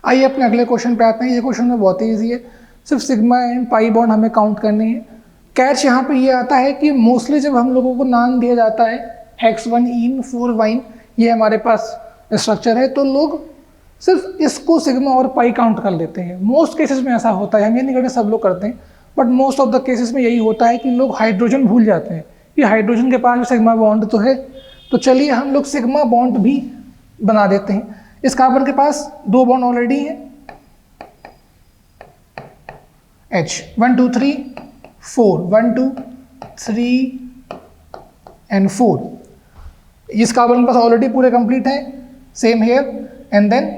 आइए अपने अगले क्वेश्चन पे आते हैं। ये क्वेश्चन में बहुत ही ईजी है, सिर्फ सिग्मा एंड पाई बॉन्ड हमें काउंट करने हैं। कैच यहाँ पे ये आता है कि मोस्टली जब हम लोगों को नाम दिया जाता है हेक्स-1 इन 4 वाइन, ये हमारे पास स्ट्रक्चर है, तो लोग सिर्फ इसको सिग्मा और पाई काउंट कर लेते हैं। मोस्ट केसेस में ऐसा होता है, हम ये नहीं करते सब लोग करते हैं, but most of the cases में यही होता है कि लोग हाइड्रोजन भूल जाते हैं कि हाइड्रोजन के पास भी सिग्मा बॉन्ड तो है, तो चलिए हम लोग सिग्मा बॉन्ड भी बना देते हैं। इस कार्बन के पास 2 बॉन्ड ऑलरेडी हैं, H 1 2 3 4 1 2 3 एंड 4। इस कार्बन के पास ऑलरेडी पूरे कंप्लीट है, सेम हेयर एंड देन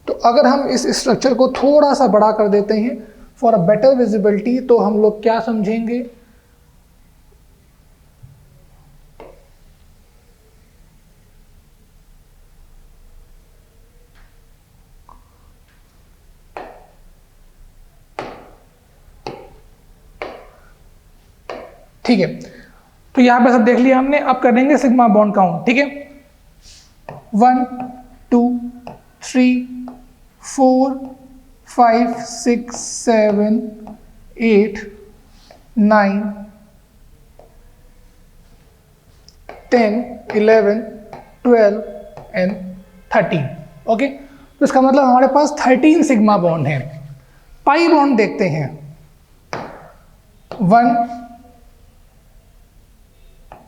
तो अगर हम इस स्ट्रक्चर को थोड़ा सा बड़ा कर देते हैं फॉर अ बेटर विजिबिलिटी, तो हम लोग क्या समझेंगे, ठीक है। तो यहां पे सब देख लिया हमने, अब करेंगे सिग्मा बॉन्ड काउंट, ठीक है। 1 2 3 4 5 6 7 8 9 10 11 12 एंड 13। ओके, तो इसका मतलब हमारे पास 13 सिग्मा बॉन्ड है। पाई बॉन्ड देखते हैं, 1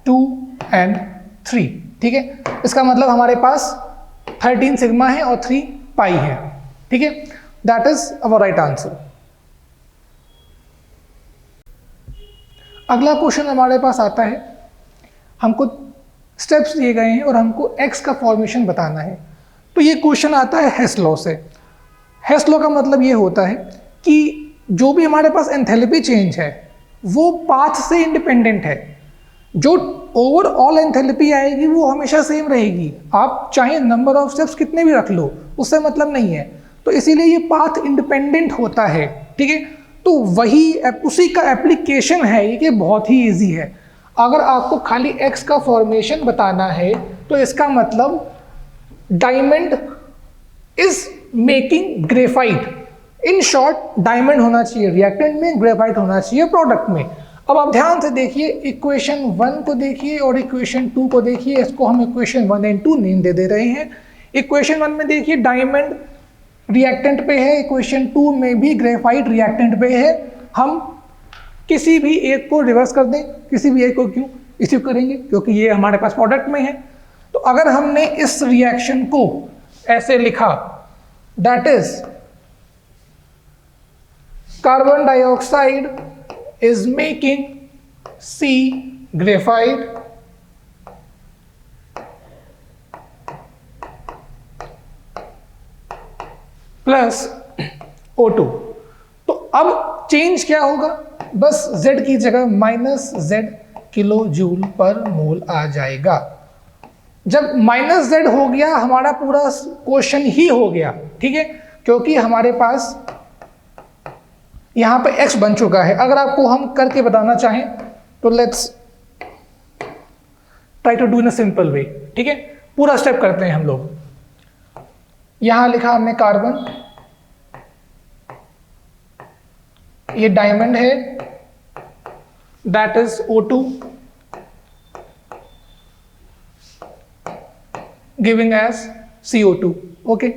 2 एंड 3, ठीक है। इसका मतलब हमारे पास 13 सिग्मा है और 3 पाई है, ठीक है। That is our right answer. अगला क्वेश्चन हमारे पास आता है, हमको स्टेप्स दिए गए हैं और हमको एक्स का फॉर्मेशन बताना है। तो ये क्वेश्चन आता है हेस लॉ से। हेस लॉ का मतलब ये होता है कि जो भी हमारे पास एंथैल्पी चेंज है वो पाथ से इंडिपेंडेंट है। जो ओवरऑल एंथैल्पी आएगी वो हमेशा सेम रहेगी, आप चाहे नंबर ऑफ स्टेप्स कितने भी रख लो, उससे मतलब नहीं है। तो इसीलिए ये पाथ इंडिपेंडेंट होता है, ठीक है। तो वही उसी का एप्लीकेशन है ये, कि बहुत ही इजी है। अगर आपको खाली एक्स का फॉर्मेशन बताना है तो इसका मतलब diamond is making graphite. In short diamond होना चाहिए रिएक्टेंट में, ग्रेफाइट होना चाहिए प्रोडक्ट में। अब आप ध्यान से देखिए, इक्वेशन 1 को देखिए और इक्वेशन 2 को देखिए। इसको हम इक्वेशन 1 एंड 2 नेम दे रहे हैं। इक्वेशन 1 में देखिए डायमंड रिएक्टेंट पे है, इक्वेशन 2 में भी ग्रेफाइट रिएक्टेंट पे है। हम किसी भी एक को रिवर्स कर दें, किसी भी एक को क्यों इसी करेंगे, क्योंकि ये हमारे पास प्रोडक्ट में है। तो अगर हमने इस रिएक्शन को ऐसे लिखा, that is carbon dioxide is making C graphite plus O2। तो अब चेंज क्या होगा, बस Z की जगह -Z किलो जूल पर मोल आ जाएगा। जब -Z हो गया हमारा पूरा क्वेश्चन ही हो गया, ठीक है, क्योंकि हमारे पास यहाँ पे x बन चुका है। अगर आपको हम करके बताना चाहें तो let's try to do in a simple way, ठीक है। पूरा स्टेप करते हैं हम लोग। यहां लिखा हमने कार्बन, ये डायमंड है, that is O2 giving as CO2। Okay,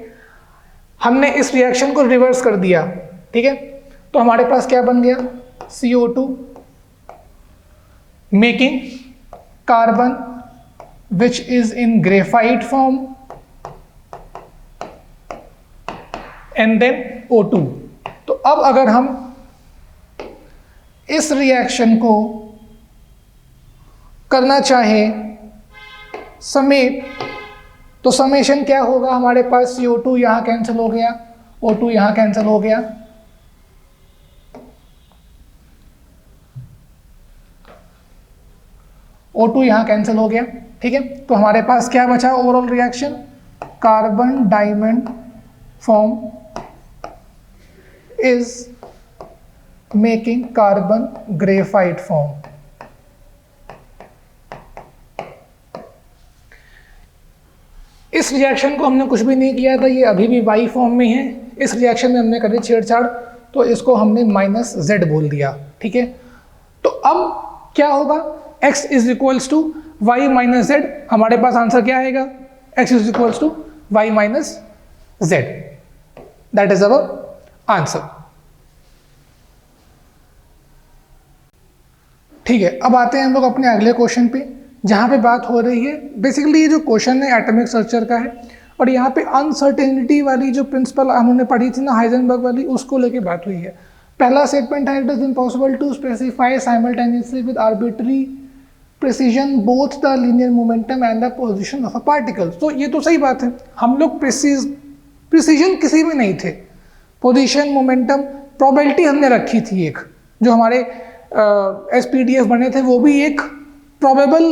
हमने इस रिएक्शन को रिवर्स कर दिया, ठीक है। तो हमारे पास क्या बन गया, CO2 making carbon which is in graphite form and then O2। तो अब अगर हम इस रिएक्शन को करना चाहें समेट, तो समेशन क्या होगा, हमारे पास CO2 यहां कैंसिल हो गया, O2 यहां कैंसिल हो गया, O2 यहां कैंसिल हो गया, ठीक है। तो हमारे पास क्या बचा overall reaction, carbon diamond form is making carbon graphite form. इस रिएक्शन को हमने कुछ भी नहीं किया था, ये अभी भी वाई फॉर्म में है। इस रिएक्शन में हमने करी छेड़छाड़, तो इसको हमने -z बोल दिया, ठीक है। तो अब क्या होगा, x is equals to Y minus Z, हमारे पास आंसर क्या आएगा, x is equals to Y minus Z, that is our answer. ठीक है, अब आते हैं हम लोग अपने अगले क्वेश्चन पे, जहाँ पे बात हो रही है बेसिकली ये जो क्वेश्चन है एटॉमिक स्ट्रक्चर का है, और यहाँ पे अनसर्टेनिटी वाली जो प्रिंसिपल हमने पढ़ी थी ना हाइजेनबर्ग वाली, उसको लेके बात हुई है। पहला स्टेटमेंट है, it is impossible to specify simultaneously with arbitrary precision both the linear momentum and the position of a particle. तो ये तो सही बात है, हम लोग प्रिसीजन किसी में नहीं थे, पोजीशन, मोमेंटम, प्रोबेबिलिटी हमने रखी थी एक, जो हमारे SPDF बने थे वो भी एक प्रोबेबल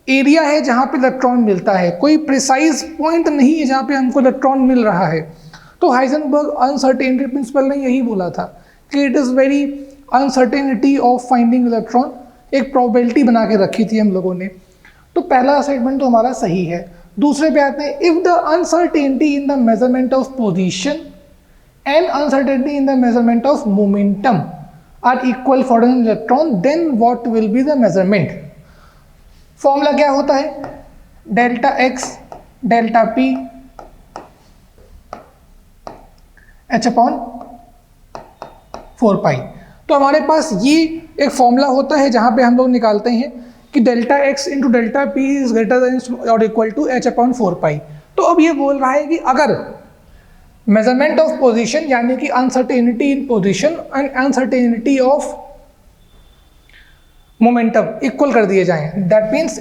एरिया है जहाँ पे इलेक्ट्रॉन मिलता है, कोई प्रिसाइज पॉइंट नहीं है जहाँ पे हमको इलेक्ट्रॉन मिल रहा है। तो हाइजेनबर्ग अनसर्टेनिटी प्रिंसिपल ने यही बोला था कि it is very uncertainty of finding electron, एक प्रोबेबिलिटी बना के रखी थी हम लोगों ने। तो पहला स्टेटमेंट तो हमारा सही है। दूसरे पे आते हैं, if the uncertainty in the measurement of position and uncertainty in the measurement of momentum are equal for an electron, then what will be the measurement? Formula क्या होता है, delta x delta p h upon 4 pi. तो हमारे पास ये एक formula होता है जहाँ पे हम लोग निकालते हैं कि delta x into delta p is greater than और equal to h upon 4 pi. तो अब ये बोल रहा है कि अगर मेजरमेंट ऑफ पोजीशन यानी कि uncertainty in position and uncertainty of momentum equal कर दिए जाएं, that means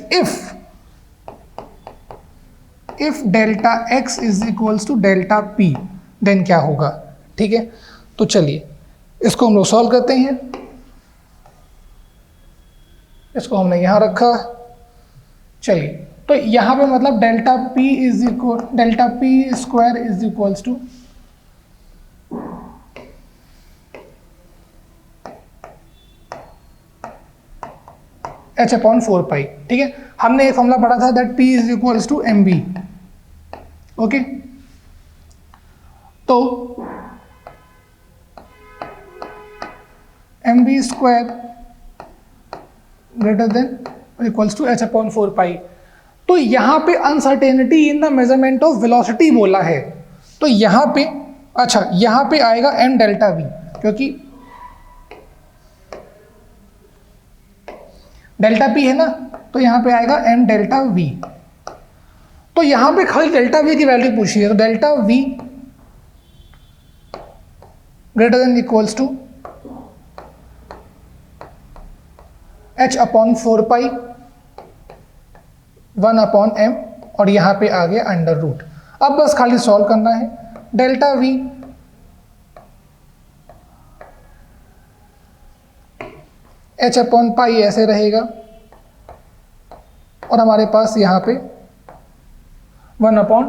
if delta x is equals to delta p, then क्या होगा। ठीक है, तो चलिए इसको हम लोग सॉल्व करते हैं। इसको हमने यहां रखा, चलिए तो यहाँ पे मतलब delta p is equal delta p square is equals to h upon 4 pi. ठीक है, हमने एक फॉर्मूला पढ़ा था that p is equals to mb। Okay, तो mb square greater than equals to h upon 4 pi. तो यहाँ पे uncertainty in the measurement of velocity बोला है, तो यहाँ पे अच्छा यहाँ पे आएगा m डेल्टा v, क्योंकि डेल्टा p है ना, तो यहाँ पे आएगा m डेल्टा v। तो यहाँ पे खाली डेल्टा v की वैल्यू पूछी है, तो delta v greater than equals to h upon 4 pi 1 upon m, और यहाँ पे आ गया अंडर रूट। अब बस खाली सॉल्व करना है, delta v h upon pi ऐसे रहेगा, और हमारे पास यहाँ पे 1 अपॉन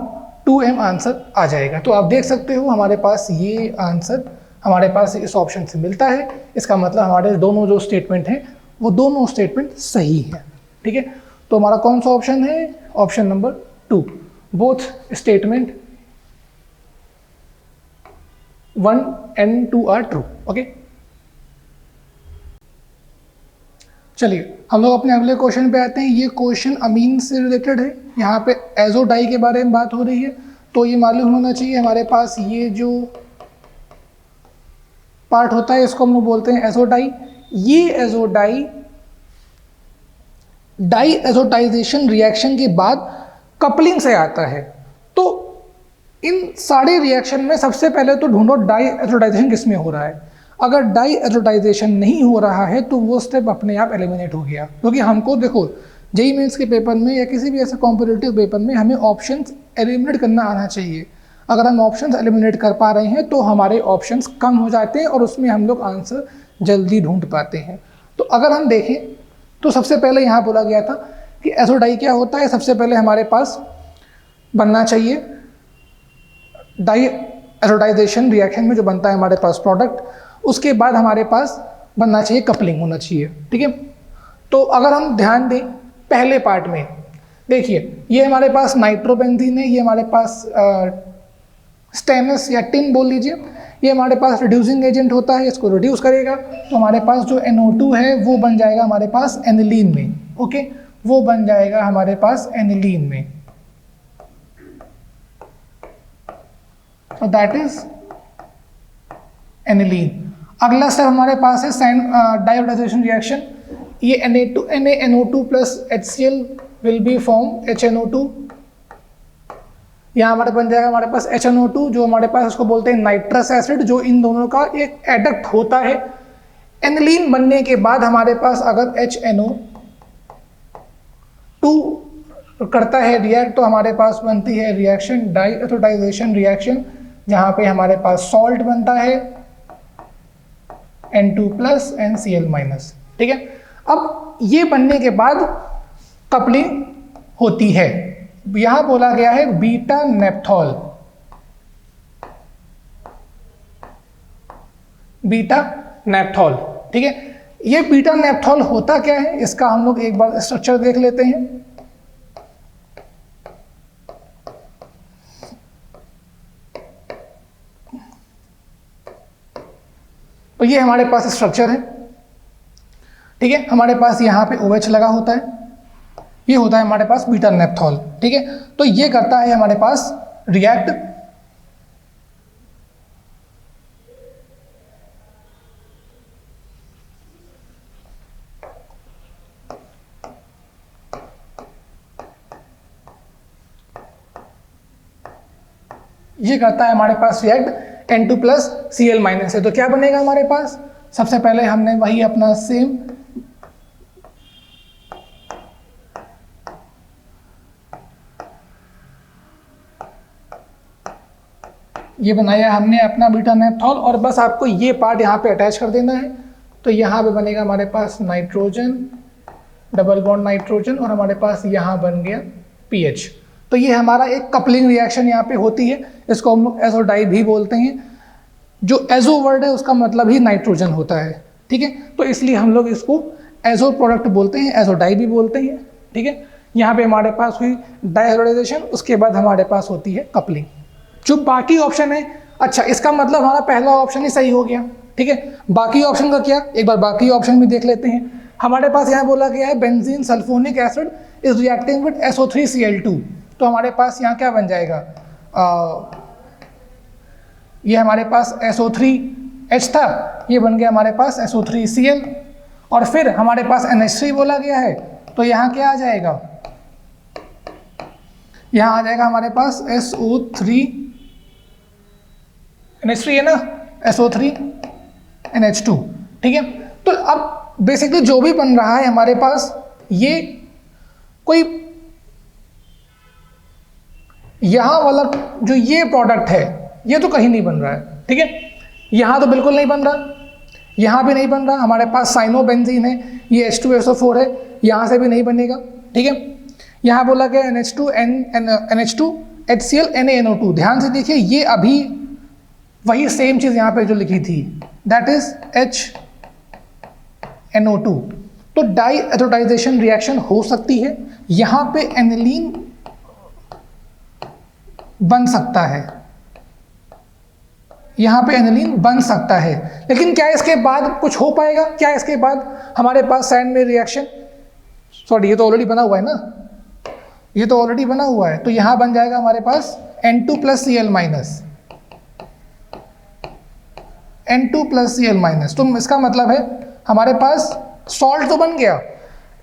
2m आंसर आ जाएगा। तो आप देख सकते हो हमारे पास ये आंसर हमारे पास इस ऑप्शन से मिलता है। इसका मतलब हमारे दोनों जो स्टेटमेंट हैं वो दोनों स्टेटमेंट सही है। ठीक है, तो हमारा कौन सा ऑप्शन है, option number 2, both statement 1 and 2 are true. Okay, चलिए हम लोग अपने अगले क्वेश्चन पे आते हैं। ये क्वेश्चन अमीन से रिलेटेड है, यहाँ पे एजो डाई के बारे में बात हो रही है। तो ये मालूम होना चाहिए हमारे पास ये जो पार्ट होता है इसको हम लोग बोलते हैं एजो डाई। ये azo dye dye azotization reaction के बाद कपलिंग से आता है। तो इन सारे रिएक्शन में सबसे पहले तो ढूंढो डाई एजोटाइजेशन किस में हो रहा है। अगर डाई एजोटाइजेशन नहीं हो रहा है तो वो स्टेप अपने आप एलिमिनेट हो गया, क्योंकि हमको देखो जेईई मेंस के पेपर में या किसी भी ऐसे कॉम्पिटिटिव पेपर में हमें ऑप्शंस एलिमिनेट करना आना चाहिए। अगर हम ऑप्शंस एलिमिनेट कर पा रहे हैं तो हमारे ऑप्शंस कम हो जाते हैं और उसमें हम लोग आंसर जल्दी ढूंढ पाते हैं। तो अगर हम देखें तो सबसे पहले यहाँ बोला गया था कि एजो डाई क्या होता है। सबसे पहले हमारे पास बनना चाहिए डाई एजोटाइजेशन रिएक्शन में जो बनता है हमारे पास प्रोडक्ट, उसके बाद हमारे पास बनना चाहिए कपलिंग होना चाहिए। ठीक है, तो अगर हम ध्यान दें पहले पार्ट में देखिए ये हमारे पास नाइट्रोबेंजीन है, ये हमारे पास स्टेनस या टिन बोल लीजिए, ये हमारे पास रिड्यूसिंग एजेंट होता है, इसको रिड्यूस करेगा तो हमारे पास जो NO2 है वो बन जाएगा हमारे पास एनिलीन में। ओके, वो बन जाएगा हमारे पास एनिलीन में, तो दैट इज एनिलीन। अगला स्टेप हमारे पास है डायोडाइजेशन रिएक्शन। ये NaNO2 plus HCl will be form HNO2। यहाँ हमारे बन जाएगा हमारे पास HNO2, जो हमारे पास उसको बोलते हैं नाइट्रस एसिड, जो इन दोनों का एक एडक्ट होता है। एनिलीन बनने के बाद हमारे पास अगर HNO2 करता है रिएक्ट, तो हमारे पास बनती है रिएक्शन डाइएथोडाइजेशन रिएक्शन, जहाँ पे हमारे पास सॉल्ट बनता है N2 प्लस NCl माइनस। ठीक है, अब ये बनने के बाद कपलिंग होती है। यहां बोला गया है बीटा नेप्थॉल, बीटा नेप्थॉल। ठीक है, ये बीटा नेप्थॉल होता क्या है, इसका हम लोग एक बार स्ट्रक्चर देख लेते हैं। तो ये हमारे पास स्ट्रक्चर है। ठीक है, हमारे पास यहाँ पे OH लगा होता है, ये होता है हमारे पास बीटा नेप्थॉल। ठीक है, तो ये करता है हमारे पास रिएक्ट ये करता है हमारे पास react N2 plus Cl minus है। तो क्या बनेगा हमारे पास, सबसे पहले हमने वही अपना सेम ये बनाया हमने अपना बीटा नेप्थॉल, और बस आपको ये पार्ट यहाँ पे अटैच कर देना है। तो यहाँ पे बनेगा हमारे पास नाइट्रोजन, डबल बॉन्ड नाइट्रोजन, और हमारे पास यहाँ बन गया PH। तो ये हमारा एक कपलिंग रिएक्शन यहाँ पे होती है, इसको हम लोग एजो डाई भी बोलते हैं। जो एजो वर्ड है उसका मतलब ही नाइट्रोजन होता है। ठीक है, तो इसलिए हम लोग इसको एजो प्रोडक्ट बोलते हैं, एजो डाई भी बोलते हैं। ठीक है, यहाँ पे हमारे पास हुई डायहाइड्रोलाइजेशन, उसके बाद हमारे पास होती है कपलिंग। जो बाकी ऑप्शन है, अच्छा इसका मतलब हमारा पहला ऑप्शन ही सही हो गया। ठीक है, बाकी ऑप्शन का क्या, एक बार बाकी ऑप्शन भी देख लेते हैं। हमारे पास यहाँ बोला गया है benzene sulphonic acid is reacting with SO3Cl2। तो हमारे पास यहाँ क्या बन जाएगा, ये हमारे पास SO3H था, ये बन गया हमारे पास SO3Cl, और फिर हमारे पास NH3 बोला गया है, तो यहाँ क्या आ जाएगा, यहाँ आ जाएगा हमारे पास NH3 है ना, SO3NH2। ठीक है, तो अब बेसिकली जो भी बन रहा है हमारे पास, ये कोई यहाँ वाला जो ये प्रोडक्ट है ये तो कहीं नहीं बन रहा है। ठीक है, यहाँ तो बिल्कुल नहीं बन रहा, यहाँ भी नहीं बन रहा। हमारे पास साइनोबेंजीन है, ये H2SO4 है, यहाँ से भी नहीं बनेगा। ठीक है, यहाँ बोला गया NH2 HCl NaNO2। ध्यान से देखिए, ये अभी वही सेम चीज़ यहाँ पे जो लिखी थी, दैट इज HNO2। तो डाइएथोडाइजेशन रिएक्शन हो सकती है, यहाँ पे एनिलीन बन सकता है, यहाँ पे एनिलीन बन सकता है, लेकिन क्या इसके बाद कुछ हो पाएगा, क्या इसके बाद हमारे पास सैंड में रिएक्शन, सॉरी ये तो ऑलरेडी बना हुआ है ना, ये तो ऑलरेडी बना हुआ है। तो यहाँ बन जाएगा हमारे पास N2 plus Cl minus, N2 plus Cl minus. तो इसका मतलब है हमारे पास सॉल्ट तो बन गया,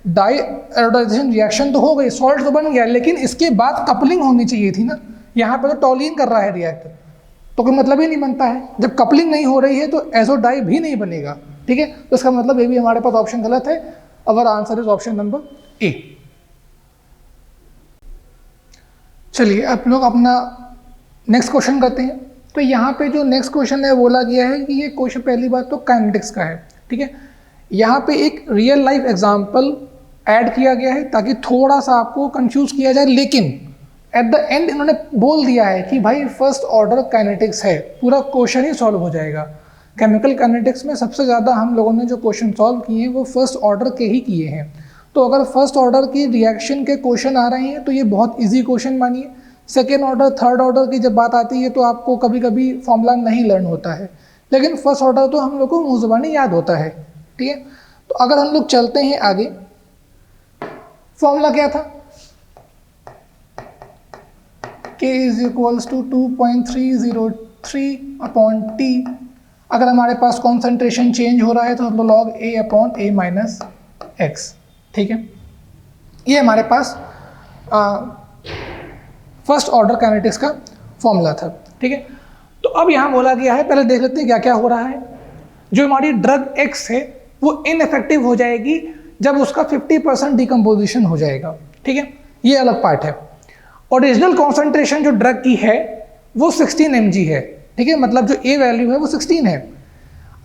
डाइएथोडाइजेशन रिएक्शन तो हो गई, सॉल्ट तो बन गया, लेकिन इसके बाद कपलिंग होनी चाहिए थी ना। यहाँ पर तो टॉलिन कर रहा है रिएक्ट, तो कोई मतलब ही नहीं बनता है। जब कपलिंग नहीं हो रही है तो एजो डाई भी नहीं बनेगा। ठीक है, तो इसका मतलब ये भी हमारे पास ऑप्शन गलत है। Our answer is option number A. चलिए अब लोग अपना नेक्स्ट क्वेश्चन करते हैं। तो यहाँ पे जो नेक्स्ट क्वेश्चन है बोला गया है कि ये क्वेश्चन पहली बात तो काइनेटिक्स का है। ठीक है, यहाँ पे एक रियल लाइफ एग्जांपल ऐड किया गया है ताकि थोड़ा सा आपको कंफ्यूज किया जाए, लेकिन एट द एंड इन्होंने बोल दिया है कि भाई फर्स्ट ऑर्डर काइनेटिक्स है, पूरा क्वेश्चन ही सॉल्व हो जाएगा। केमिकल काइनेटिक्स में सबसे ज़्यादा हम लोगों ने जो क्वेश्चन सॉल्व किए हैं वो फर्स्ट ऑर्डर के ही किए हैं। तो अगर फर्स्ट ऑर्डर की रिएक्शन के क्वेश्चन आ रहे हैं तो ये बहुत इजी क्वेश्चन मानिए। सेकेंड ऑर्डर थर्ड ऑर्डर की जब बात आती है तो आपको कभी कभी फॉर्मूला नहीं लर्न होता है, लेकिन फर्स्ट ऑर्डर तो हम लोग को मुँह ज़बानी याद होता है। ठीक है, तो अगर हम लोग चलते हैं आगे, फॉर्मूला क्या था, K is equals to 2.303/T। अगर हमारे पास कॉन्सेंट्रेशन चेंज हो रहा है तो log A/A-x। ठीक है, ये हमारे पास फर्स्ट ऑर्डर काइनेटिक्स का फॉर्मूला था। ठीक है, तो अब यहाँ बोला गया है, पहले देख लेते हैं क्या क्या हो रहा है। जो हमारी ड्रग X है वो इनइफेक्टिव हो जाएगी जब उसका 50% डिकम्पोजिशन हो जाएगा। ठीक है, ये अलग पार्ट है। ओरिजिनल कॉन्सेंट्रेशन जो ड्रग की है वो 16 mg है। ठीक है, मतलब जो A वैल्यू है वो 16 है।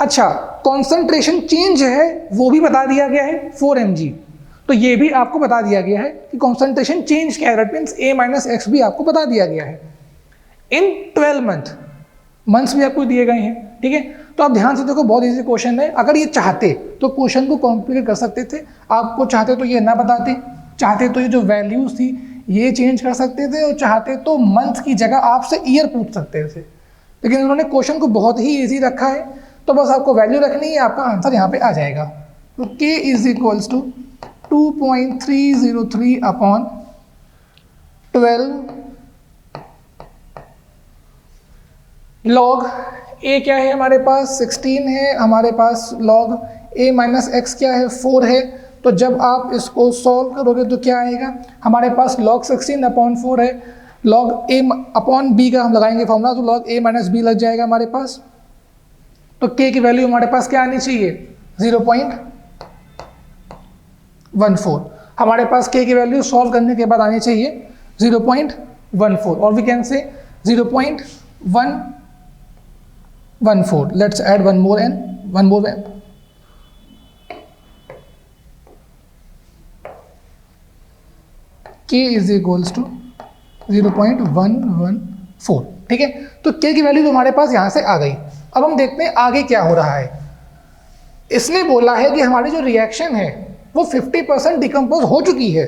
अच्छा, कॉन्सेंट्रेशन चेंज है वो भी बता दिया गया है 4 mg। तो ये भी आपको बता दिया गया है कि कॉन्सेंट्रेशन चेंज क्या है, दैट मीन्स A-x भी आपको बता दिया गया है। इन 12 मंथ्स भी आपको दिए गए हैं। ठीक है, तो आप ध्यान से देखो, बहुत इजी क्वेश्चन है। अगर ये चाहते तो क्वेश्चन को कॉम्प्लिकेट कर सकते थे, आपको चाहते तो ये ना बताते, चाहते तो ये जो वैल्यूज थी ये चेंज कर सकते थे, और चाहते तो मंथ की जगह आपसे ईयर पूछ सकते थे, लेकिन उन्होंने क्वेश्चन को बहुत ही ईजी रखा है। तो बस आपको वैल्यू रखनी है, आपका आंसर यहाँ पे आ जाएगा। तो K is equals to 2.303/12 log A क्या है हमारे पास 16 है, हमारे पास log A-x क्या है 4 है। तो जब आप इसको सॉल्व करोगे तो क्या आएगा, हमारे पास log 16/4 है, log A/b का हम लगाएंगे फॉर्मूला, तो log A-b लग जाएगा हमारे पास। तो K की वैल्यू हमारे पास क्या आनी चाहिए, 0.14। हमारे पास K की वैल्यू सॉल्व करने के बाद आनी चाहिए 0.14, और we can say 0.114। Let's add one more n। K is equals to 0.114। ठीक है, तो K की वैल्यू तो हमारे पास यहाँ से आ गई। अब हम देखते हैं आगे क्या हो रहा है। इसने बोला है कि हमारी जो रिएक्शन है वो 50% डिकम्पोज हो चुकी है।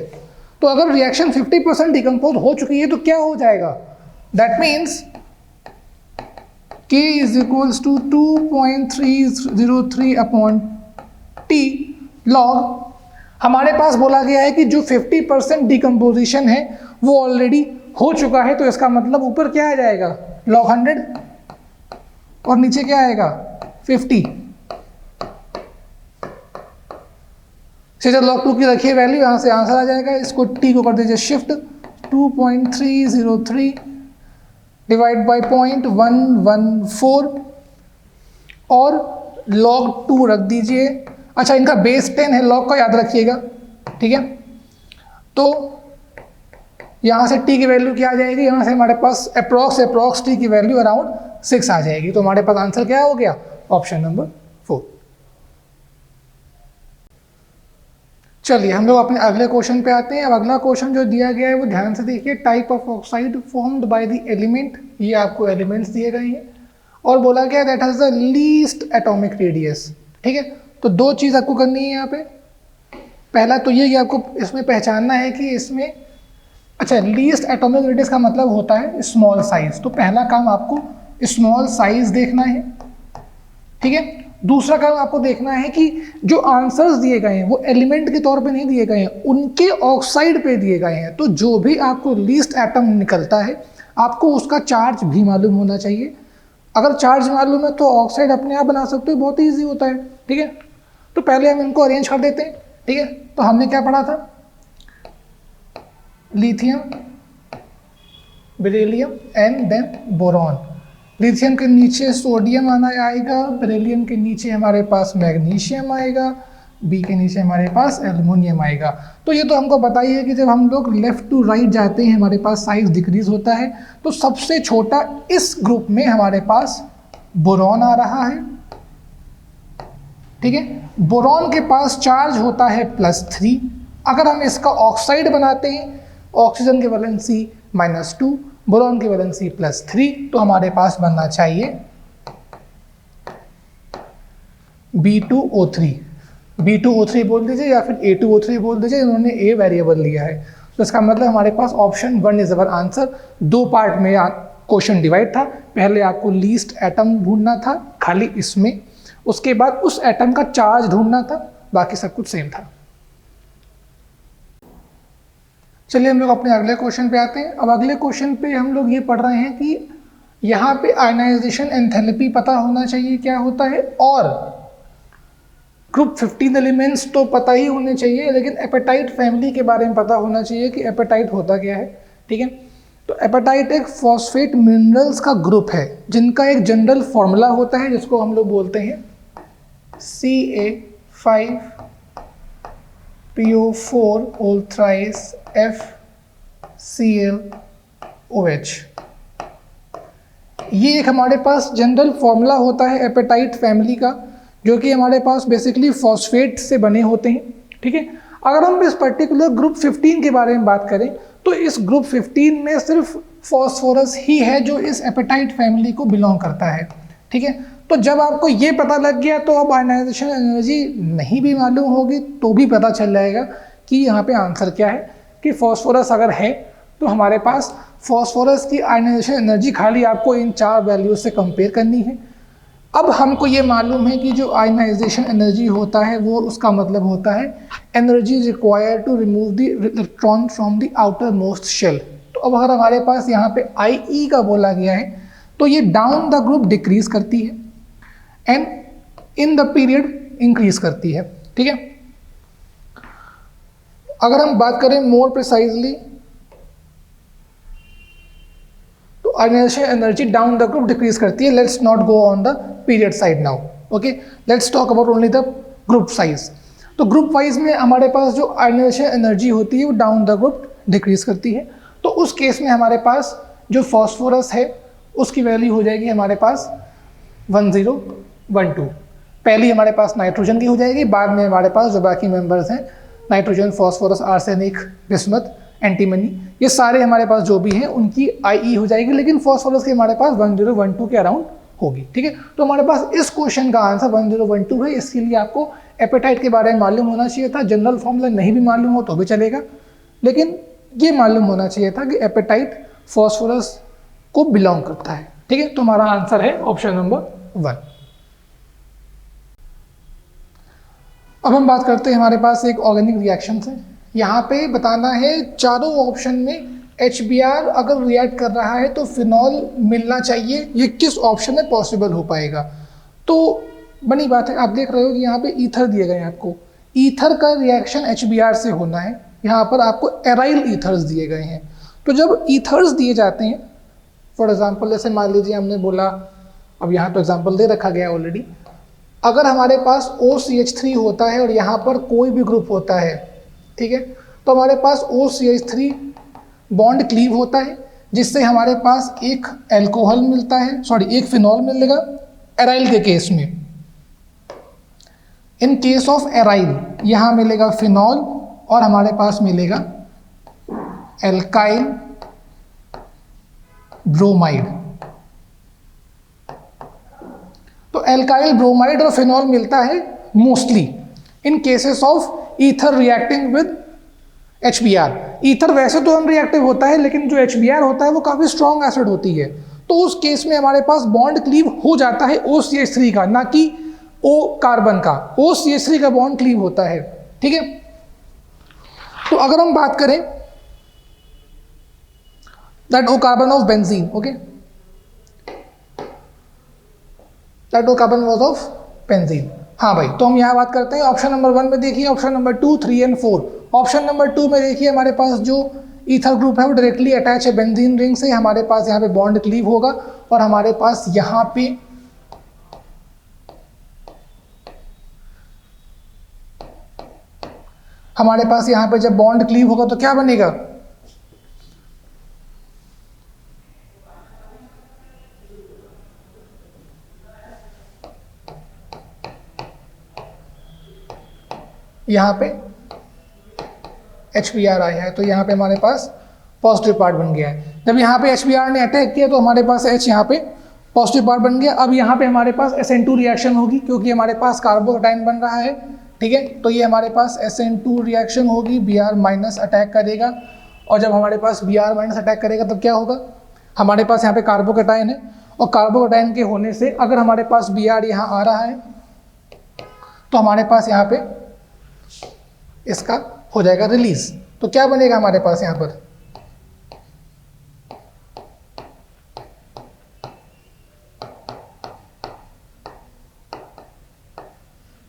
तो अगर रिएक्शन 50% डिकम्पोज हो चुकी है तो क्या हो जाएगा, that means K is equals to 2.303/T log, हमारे पास बोला गया है कि जो 50% डिकम्पोजिशन है वो ऑलरेडी हो चुका है, तो इसका मतलब ऊपर क्या आ जाएगा log 100 और नीचे क्या आएगा 50। log 2 की रखिए वैल्यू, यहाँ से आंसर आ जाएगा। इसको T को कर दीजिए शिफ्ट, 2.303 डिवाइड बाई 0.114 और log 2 रख दीजिए। अच्छा, इनका बेस 10 है, log का याद रखिएगा। ठीक है, तो यहाँ से T की वैल्यू क्या आ जाएगी, यहाँ से हमारे पास अप्रॉक्स T की वैल्यू अराउंड 6 आ जाएगी। तो हमारे पास आंसर क्या हो गया, ऑप्शन नंबर 4। चलिए हम लोग अपने अगले क्वेश्चन पे आते हैं। अब अगला क्वेश्चन जो दिया गया है वो ध्यान से देखिए, type of oxide formed by the element. ये आपको एलिमेंट्स दिए गए हैं और बोला गया that has the least atomic radius. ठीक है, तो दो चीज़ आपको करनी है यहाँ पे। पहला तो ये कि आपको इसमें पहचानना है कि इसमें, अच्छा, लीस्ट एटॉमिक रेडियस का मतलब होता है स्मॉल साइज। तो पहला काम आपको स्मॉल साइज देखना है। ठीक है, दूसरा काम आपको देखना है कि जो आंसर्स दिए गए हैं वो एलिमेंट के तौर पे नहीं दिए गए हैं, उनके ऑक्साइड पे दिए गए हैं। तो जो भी आपको लीस्ट एटम निकलता है आपको उसका चार्ज भी मालूम होना चाहिए। अगर चार्ज मालूम है तो ऑक्साइड अपने आप बना सकते हो, बहुत ही ईजी होता है। ठीक है, तो पहले हम इनको अरेंज कर देते हैं। ठीक है, तो हमने क्या पढ़ा था, lithium, beryllium and then boron. Lithium के नीचे सोडियम आना आएगा, बेरिलियम के नीचे हमारे पास मैग्नीशियम आएगा, बी के नीचे हमारे पास एल्युमिनियम आएगा। तो ये तो हमको पता ही है कि जब हम लोग लेफ्ट टू राइट जाते हैं हमारे पास साइज डिक्रीज होता है। तो सबसे छोटा इस ग्रुप में हमारे पास बोरॉन आ रहा है। ठीक है, बोरॉन के पास चार्ज होता है +3। अगर हम इसका ऑक्साइड बनाते हैं, ऑक्सीजन की वैलेंसी -2, बोरॉन की वैलेंसी +3, तो हमारे पास बनना चाहिए B2O3। B2O3 बोल दीजिए या फिर A2O3 बोल दीजिए, इन्होंने A वेरिएबल लिया है। तो इसका मतलब हमारे पास option 1 is our answer. 2 part में क्वेश्चन डिवाइड था। पहले आपको लीस्ट एटम ढूंढना था खाली इसमें, उसके बाद उस एटम का चार्ज ढूंढना था, बाकी सब कुछ सेम था। चलिए हम लोग अपने अगले क्वेश्चन पे आते हैं। अब अगले क्वेश्चन पे हम लोग ये पढ़ रहे हैं कि यहाँ पे आयनाइजेशन एंथैल्पी पता होना चाहिए क्या होता है, और ग्रुप 15 एलिमेंट्स तो पता ही होने चाहिए, लेकिन एपेटाइट फैमिली के बारे में पता होना चाहिए कि एपेटाइट होता क्या है। ठीक है, तो एपेटाइट एक फॉस्फेट मिनरल्स का ग्रुप है जिनका एक जनरल फॉर्मूला होता है जिसको हम लोग बोलते हैं Ca5PO4 होल थ्राइस FClOH। ये एक हमारे पास जनरल फॉर्मूला होता है एपेटाइट फैमिली का, जो कि हमारे पास बेसिकली फॉस्फेट से बने होते हैं। ठीक है, अगर हम इस पर्टिकुलर ग्रुप 15 के बारे में बात करें तो इस ग्रुप 15 में सिर्फ फॉस्फोरस ही है जो इस एपेटाइट फैमिली को बिलोंग करता है। ठीक है, तो जब आपको ये पता लग गया तो अब आयनाइजेशन एनर्जी नहीं भी मालूम होगी तो भी पता चल जाएगा कि यहाँ पे आंसर क्या है, कि फॉस्फोरस अगर है तो हमारे पास फॉस्फोरस की आयनाइजेशन एनर्जी खाली आपको इन 4 वैल्यूज से कंपेयर करनी है। अब हमको ये मालूम है कि जो आयनाइजेशन एनर्जी होता है वो उसका मतलब होता है energy required to remove the electron from the outermost shell. तो अब अगर हमारे पास यहाँ पे IE का बोला गया है तो ये डाउन द ग्रुप डिक्रीज करती है and in the period increase करती है। ठीक है, अगर हम बात करें मोर प्रिसाइजली तो ionization energy down the group decrease करती है। Let's not go on the period side now, okay, let's talk about only the group size. तो ग्रुप वाइज में हमारे पास जो आयनाइजेशन एनर्जी होती है वो डाउन द ग्रुप डिक्रीज करती है। तो उस केस में हमारे पास जो फॉस्फोरस है उसकी वैल्यू हो जाएगी हमारे पास 1012। पहली हमारे पास नाइट्रोजन की हो जाएगी, बाद में हमारे पास जो बाकी मेंबर्स हैं nitrogen, phosphorus, arsenic, bismuth, antimony, ये सारे हमारे पास जो भी हैं उनकी IE हो जाएगी, लेकिन फॉस्फोरस की हमारे पास 1012 के अराउंड होगी। ठीक है, तो हमारे पास इस क्वेश्चन का आंसर 1012 है। इसके लिए आपको एपेटाइट के बारे में मालूम होना चाहिए था। जनरल फॉर्मूला नहीं भी मालूम हो तो भी चलेगा, लेकिन ये मालूम होना चाहिए था कि एपेटाइट फॉस्फोरस को बिलोंग करता है। ठीक है, तो हमारा आंसर है ऑप्शन नंबर 1। अब हम बात करते हैं हमारे पास एक ऑर्गेनिक रिएक्शन से। यहाँ पे बताना है चारों ऑप्शन में HBr अगर रिएक्ट कर रहा है तो फिनॉल मिलना चाहिए, ये किस ऑप्शन में पॉसिबल हो पाएगा। तो बनी बात है, आप देख रहे हो कि यहाँ पे ईथर दिए गए हैं आपको। ईथर का रिएक्शन HBr से होना है, यहाँ पर आपको एराइल ईथर्स दिए गए हैं। तो जब ईथर्स दिए जाते हैं, फॉर एग्जाम्पल जैसे मान लीजिए हमने बोला, अब यहाँ तो एग्जाम्पल दे रखा गया ऑलरेडी, अगर हमारे पास OCH3 होता है और यहाँ पर कोई भी ग्रुप होता है, ठीक है, तो हमारे पास OCH3 बॉन्ड क्लीव होता है जिससे हमारे पास एक एल्कोहल मिलता है, एक फिनॉल मिलेगा एराइल के केस में। इन केस ऑफ एराइल यहाँ मिलेगा फिनॉल और हमारे पास मिलेगा एल्काइल ब्रोमाइड। तो एल्काइल ब्रोमाइड और फिनॉल मिलता है mostly in cases of ether reacting with HBr। Ether वैसे तो अनरिएक्टिव होता है, लेकिन जो HBr होता है वो काफ़ी स्ट्रॉन्ग एसिड होती है, तो उस केस में हमारे पास बॉन्ड क्लीव हो जाता है OCH3 का, ना कि O कार्बन का। OCH3 का बॉन्ड क्लीव होता है। ठीक है, तो अगर हम बात करें that O carbon of benzene, okay, that O carbon was of benzene. हाँ भाई, तो हम यहाँ बात करते हैं ऑप्शन नंबर 1 में। देखिए option number 2, 3 and 4। Option number 2 में देखिए हमारे पास जो ईथर ग्रुप है वो डायरेक्टली अटैच है बेंजीन रिंग से। हमारे पास यहाँ पे बॉन्ड क्लीव होगा और हमारे पास यहाँ पे जब बॉन्ड क्लीव होगा तो क्या बनेगा, यहाँ पे HBr आया है, तो यहाँ पे हमारे पास पॉजिटिव पार्ट बन गया है। जब यहाँ पे HBr ने अटैक किया तो हमारे पास H यहाँ पे पॉजिटिव पार्ट बन गया। अब यहाँ पे हमारे पास SN2 रिएक्शन होगी क्योंकि हमारे पास कार्बोकेटाइन बन रहा है ठीक है। तो ये हमारे पास SN2 रिएक्शन होगी, Br माइनस अटैक करेगा, और जब हमारे पास Br माइनस अटैक करेगा तब क्या होगा, हमारे पास यहाँ पे कार्बोकैटायन है, और कार्बोकैटायन के होने से अगर हमारे पास Br यहाँ आ रहा है तो हमारे पास यहाँ पे इसका हो जाएगा रिलीज। तो क्या बनेगा हमारे पास यहाँ पर,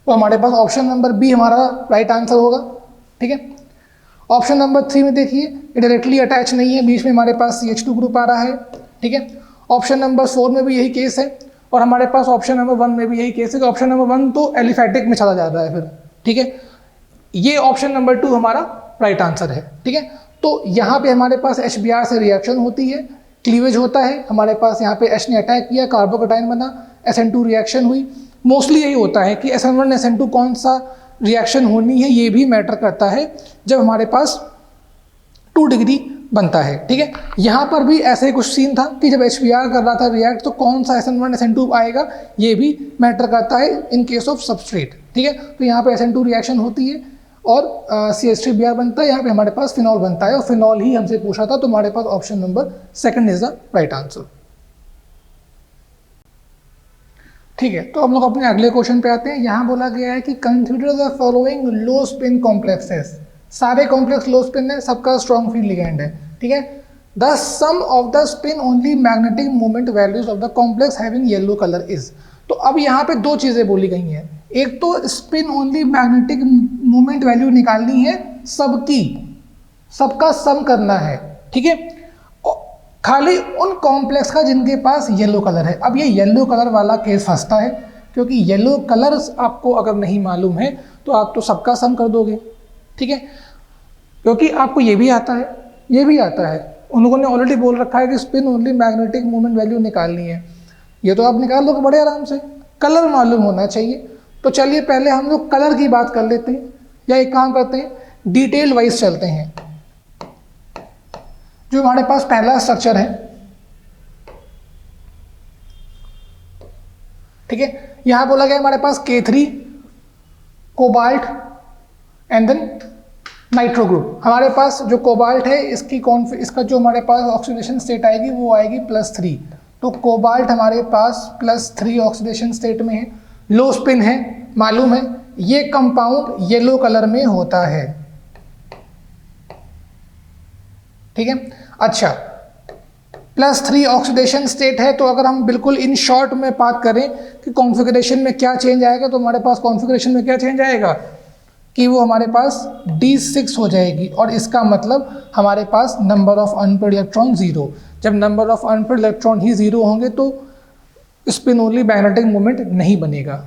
तो हमारे पास ऑप्शन नंबर बी हमारा राइट आंसर होगा। ठीक है। ऑप्शन नंबर 3 में देखिए ये डायरेक्टली अटैच नहीं है, बीच में हमारे पास CH2 ग्रुप आ रहा है। ठीक है। ऑप्शन नंबर 4 में भी यही केस है, और हमारे पास ऑप्शन नंबर 1 में भी यही केस है कि ऑप्शन नंबर 1 तो एलिफैटिक में चला जा रहा है फिर। ठीक है। ये ऑप्शन नंबर 2 हमारा राइट आंसर है। ठीक है। तो यहाँ पे हमारे पास HBr से रिएक्शन होती है, क्लीवेज होता है, हमारे पास यहाँ पे H ने अटैक किया, कार्बोकैटायन बना, SN2 रिएक्शन हुई। मोस्टली यही होता है कि SN1 SN2 कौन सा रिएक्शन होनी है ये भी मैटर करता है जब हमारे पास 2 डिग्री बनता है। ठीक है। यहाँ पर भी ऐसे ही कुछ सीन था कि जब HBr कर रहा था रिएक्ट तो कौन सा SN1 SN2 आएगा ये भी मैटर करता है इन केस ऑफ सबस्ट्रेट। ठीक है। तो यहाँ पे SN2 रिएक्शन होती है और CH3Br बनता है, यहाँ पे हमारे पास फिनॉल बनता है, और फिनॉल ही हमसे पूछा था, तो हमारे पास option number 2 is the right answer. ठीक है। तो हम लोग अपने अगले क्वेश्चन पे आते हैं। यहाँ बोला गया है कि consider the following low spin complexes. सारे कॉम्प्लेक्स लो स्पिन है, सबका स्ट्रॉन्ग फील्ड लिगेंड है। ठीक है। The sum of the spin only magnetic moment values of the complex having yellow colour is. तो अब यहाँ पे 2 चीज़ें बोली गई हैं, एक तो spin only magnetic moment value निकालनी है सबकी, सबका सम करना है। ठीक है। खाली उन कॉम्प्लेक्स का जिनके पास येलो कलर है। अब ये येलो कलर वाला केस फंसता है, क्योंकि येलो कलर आपको अगर नहीं मालूम है तो आप तो सबका सम कर दोगे। ठीक है। क्योंकि आपको ये भी आता है, ये भी आता है, उन लोगों ने ऑलरेडी बोल रखा है कि spin only magnetic moment value निकालनी है, ये तो आप निकाल लोगे बड़े आराम से, कलर मालूम होना चाहिए। तो चलिए पहले हम लोग कलर की बात कर लेते हैं, या एक काम करते हैं डिटेल वाइज चलते हैं। जो हमारे पास पहला स्ट्रक्चर है, ठीक है, यहां बोला गया हमारे पास K3 cobalt and then nitro group. हमारे पास जो कोबाल्ट है इसका जो हमारे पास ऑक्सीडेशन स्टेट आएगी वो आएगी +3। तो कोबाल्ट हमारे पास +3 ऑक्सीडेशन स्टेट में है, लो स्पिन है, मालूम है। ये कंपाउंड येलो कलर में होता है। ठीक है। अच्छा, +3 ऑक्सीडेशन स्टेट है, तो अगर हम बिल्कुल इन शॉर्ट में बात करें कि कॉन्फ़िगरेशन में क्या चेंज आएगा, तो हमारे पास कॉन्फ़िगरेशन में क्या चेंज आएगा कि वो हमारे पास D6 हो जाएगी, और इसका मतलब हमारे पास नंबर ऑफ अनपेयर्ड इलेक्ट्रॉन 0। जब नंबर ऑफ अनपेयर्ड इलेक्ट्रॉन ही 0 होंगे तो स्पिन ओनली मैग्नेटिक मोमेंट नहीं बनेगा।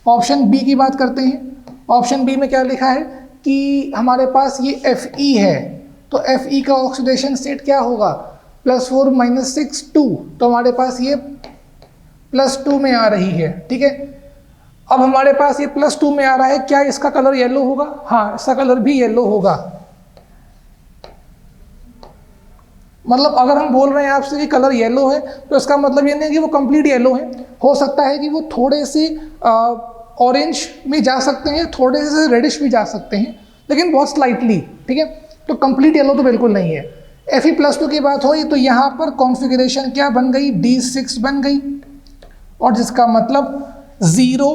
ऑप्शन बी की बात करते हैं। ऑप्शन बी में क्या लिखा है कि हमारे पास ये Fe है, तो Fe का ऑक्सीडेशन स्टेट क्या होगा, +4 - 6 2, तो हमारे पास ये +2 में आ रही है। ठीक है। अब हमारे पास ये +2 में आ रहा है, क्या इसका कलर येलो होगा? हाँ, इसका कलर भी येलो होगा। मतलब अगर हम बोल रहे हैं आपसे कि कलर येलो है, तो इसका मतलब ये नहीं कि वो कंप्लीट येलो है, हो सकता है कि वो थोड़े से ऑरेंज में जा सकते हैं, थोड़े से रेडिश भी जा सकते हैं, लेकिन बहुत स्लाइटली। ठीक है। तो कंप्लीट येलो तो बिल्कुल नहीं है। Fe+2 की बात हुई तो यहाँ पर कॉन्फ़िगरेशन क्या बन गई, D6 बन गई, और जिसका मतलब 0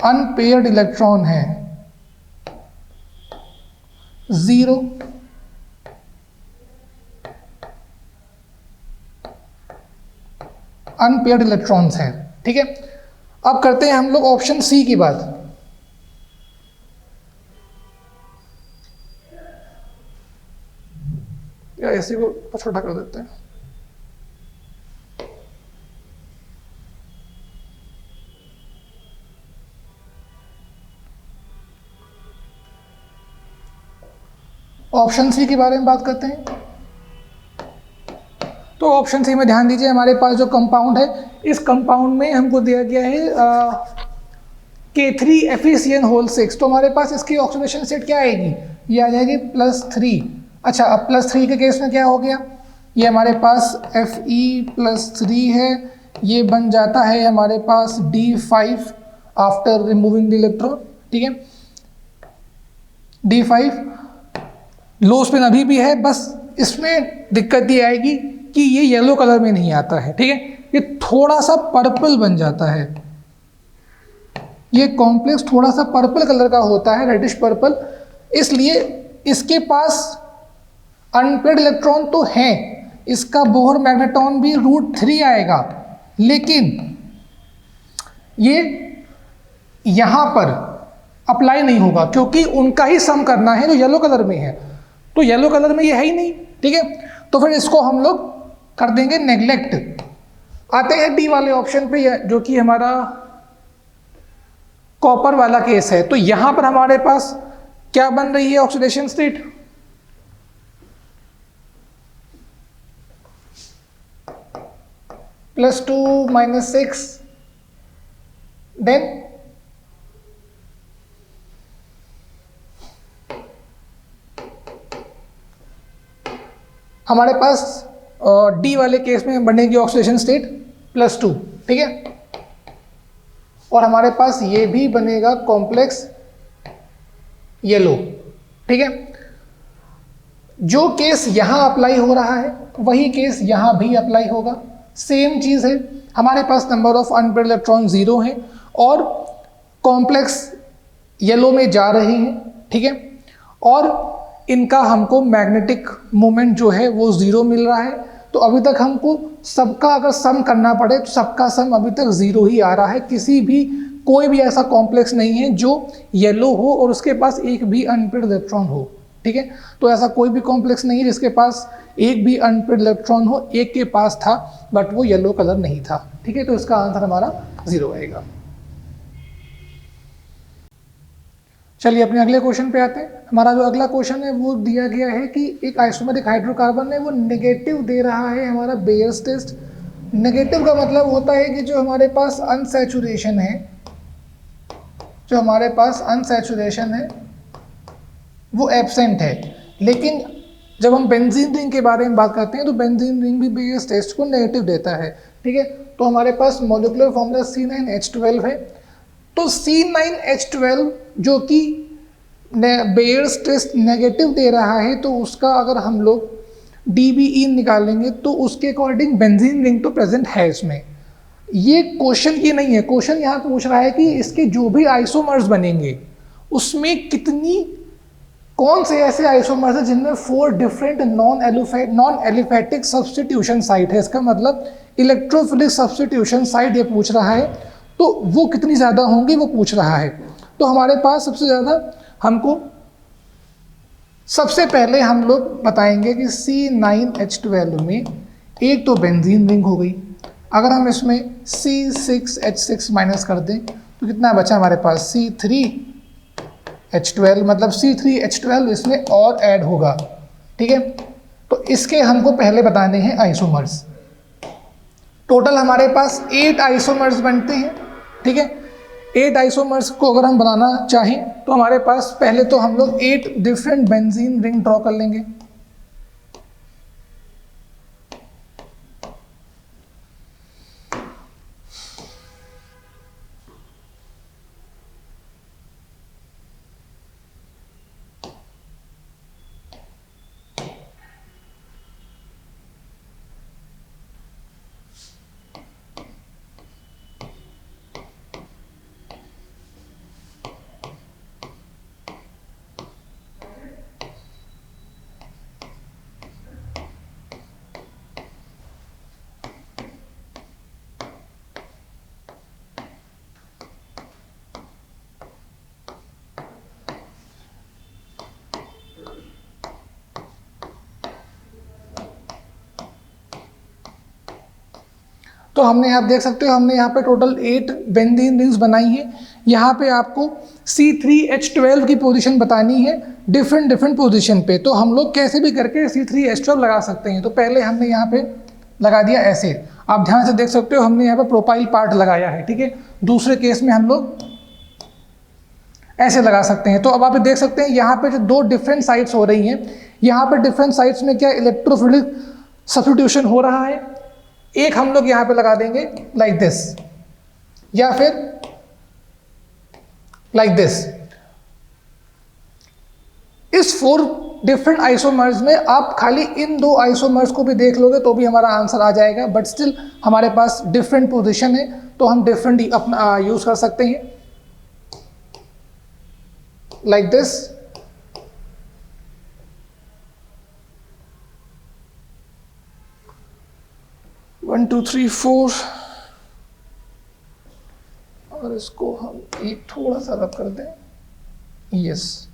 अनपेयर्ड इलेक्ट्रॉन है, 0 अनपेयर्ड इलेक्ट्रॉन्स हैं। ठीक है। अब करते हैं हम लोग ऑप्शन सी की बात। या ऐसे को छोटा कर देते हैं। ऑप्शन सी के बारे में बात करते हैं। तो ऑप्शन सी में ध्यान दीजिए, हमारे पास जो कंपाउंड है, इस कंपाउंड में हमको दिया गया है K3FeCN6। तो हमारे पास इसकी ऑक्सीडेशन स्टेट क्या आएगी, ये आ जाएगी +3। अच्छा, अब +3 के केस में क्या हो गया, ये हमारे पास Fe+3 है, ये बन जाता है हमारे पास D5 after removing the electron, ठीक है। D5 लो स्पिन अभी भी है, बस इसमें दिक्कत ये आएगी कि ये येलो कलर में नहीं आता है, ठीक है, ये थोड़ा सा पर्पल बन जाता है, ये कॉम्प्लेक्स थोड़ा सा पर्पल कलर का होता है, रेडिश पर्पल, इसलिए इसके पास अनपेयर्ड इलेक्ट्रॉन तो है, इसका बोहर मैग्नेट्रॉन भी √3 आएगा, लेकिन ये यहाँ पर अप्लाई नहीं होगा क्योंकि उनका ही सम करना है जो येलो कलर में है, तो येलो कलर में ये है ही नहीं, ठीक है। तो फिर इसको हम लोग कर देंगे नेग्लेक्ट। आते हैं डी वाले ऑप्शन पे, जो कि हमारा कॉपर वाला केस है। तो यहां पर हमारे पास क्या बन रही है ऑक्सीडेशन स्टेट, +2 -6, देन हमारे पास डी वाले केस में बनेगी ऑक्सीडेशन स्टेट +2, ठीक है, और हमारे पास ये भी बनेगा कॉम्प्लेक्स येलो, ठीक है। जो केस यहां अप्लाई हो रहा है वही केस यहां भी अप्लाई होगा, सेम चीज है, हमारे पास नंबर ऑफ अनपेयर्ड इलेक्ट्रॉन 0 है और कॉम्प्लेक्स येलो में जा रहे हैं, ठीक है, और इनका हमको मैग्नेटिक मोमेंट जो है वो 0 मिल रहा है। तो अभी तक हमको सबका अगर सम करना पड़े तो सबका सम अभी तक 0 ही आ रहा है, कोई भी ऐसा कॉम्प्लेक्स नहीं है जो येलो हो और उसके पास एक भी अनपेयर्ड इलेक्ट्रॉन हो, ठीक है। तो ऐसा कोई भी कॉम्प्लेक्स नहीं है जिसके पास एक भी अनपेयर्ड इलेक्ट्रॉन हो, एक के पास था बट वो येलो कलर नहीं था, ठीक है। तो इसका आंसर हमारा 0 आएगा। चलिए अपने अगले क्वेश्चन पे आते हैं। हमारा जो अगला क्वेश्चन है वो दिया गया है कि एक आइसोमेरिक हाइड्रोकार्बन है वो नेगेटिव दे रहा है हमारा बेयर्स टेस्ट। नेगेटिव का मतलब होता है कि जो हमारे पास अनसैचुरेशन है, वो एब्सेंट है। लेकिन जब हम बेंजीन रिंग के बारे में बात करते हैं तो बेंजीन रिंग भी बेयर्स टेस्ट को नेगेटिव देता है, ठीक है। तो हमारे पास मॉलिक्यूलर फॉर्मूला C9H12 है। तो C9H12 जो कि बेयर्स टेस्ट नेगेटिव दे रहा है, तो उसका अगर हम लोग DBE निकालेंगे तो उसके अकॉर्डिंग बेंजीन रिंग तो प्रेजेंट है इसमें। ये क्वेश्चन ये नहीं है, क्वेश्चन यहाँ पूछ रहा है कि इसके जो भी आइसोमर्स बनेंगे उसमें कौन से ऐसे आइसोमर्स हैं जिनमें 4 different non aliphatic substitution site है। इसका मतलब इलेक्ट्रोफिलिक सब्स्टिट्यूशन साइट ये पूछ रहा है, तो वो कितनी ज़्यादा होंगी वो पूछ रहा है। तो हमारे पास सबसे पहले हम लोग बताएंगे कि C9H12 में एक तो बेंजीन रिंग हो गई। अगर हम इसमें C6H6 माइनस कर दें तो कितना बचा हमारे पास C3H12, मतलब C3H12 इसमें और ऐड होगा, ठीक है। तो इसके हमको पहले बताने हैं आइसोमर्स। टोटल हमारे पास 8 आइसोमर्स बनते हैं, ठीक है। 8 आइसोमर्स को अगर हम बनाना चाहें तो हमारे पास पहले तो हम लोग 8 डिफरेंट बेंजीन रिंग ड्रॉ कर लेंगे। तो हमने आप देख सकते हो हमने यहाँ पे टोटल 8 बेंजीन रिंग्स बनाई हैं। यहाँ पे आपको C3H12 की पोजीशन बतानी है डिफरेंट पोजीशन पे। तो हम लोग कैसे भी करके C3H12 लगा सकते हैं। तो पहले हमने यहाँ पे लगा दिया ऐसे, आप ध्यान से देख सकते हो हमने यहाँ पे प्रोपाइल पार्ट लगाया है, ठीक है। दूसरे केस में हम लोग ऐसे लगा सकते हैं। तो अब आप देख सकते हैं यहाँ पे जो 2 डिफरेंट साइट्स हो रही हैं, यहाँ पे डिफरेंट साइट्स में क्या इलेक्ट्रोफिलिक सब्स्टिट्यूशन हो रहा है। एक हम लोग यहाँ पे लगा देंगे लाइक दिस, या फिर लाइक दिस। इस 4 डिफरेंट आइसोमर्स में आप खाली इन 2 आइसोमर्स को भी देख लोगे तो भी हमारा आंसर आ जाएगा, बट स्टिल हमारे पास डिफरेंट पोजीशन है तो हम डिफरेंट अपना यूज कर सकते हैं, like this. One two three four, और इसको हम एक थोड़ा सा रब कर दें, यस।